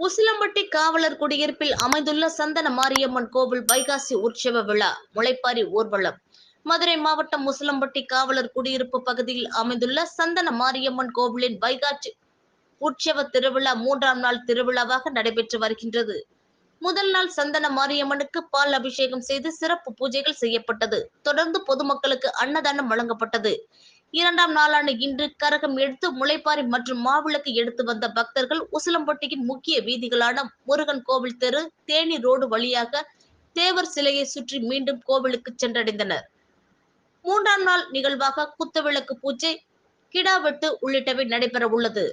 உசிலம்பட்டி காவலர் குடியிருப்பில் அமைந்துள்ள சந்தன மாரியம்மன் கோவில் வைகாசி உற்சவ விழா முளைப்பாரி ஊர்வலம். மதுரை மாவட்டம் உசிலம்பட்டி காவலர் குடியிருப்பு பகுதியில் அமைந்துள்ள சந்தன மாரியம்மன் கோவிலின் வைகாசி உற்சவ திருவிழா 3ஆம் நாள் திருவிழாவாக நடைபெற்று வருகின்றது. முதல் நாள் சந்தன மாரியம்மனுக்கு பால் அபிஷேகம் செய்து சிறப்பு பூஜைகள் செய்யப்பட்டது. தொடர்ந்து பொதுமக்களுக்கு அன்னதானம் வழங்கப்பட்டது. 2ஆம் நாளான இன்று கரகம் எடுத்து முளைப்பாரி மற்றும் மாவிளக்கு எடுத்து வந்த பக்தர்கள் உசிலம்பட்டியின் முக்கிய வீதிகளான முருகன் கோவில் தெரு, தேனி ரோடு வழியாக தேவர் சிலையை சுற்றி மீண்டும் கோவிலுக்கு சென்றடைந்தனர். 3ஆம் நாள் நிகழ்வாக குத்துவிளக்கு பூஜை, கிடா வெட்டு உள்ளிட்டவை நடைபெற உள்ளது.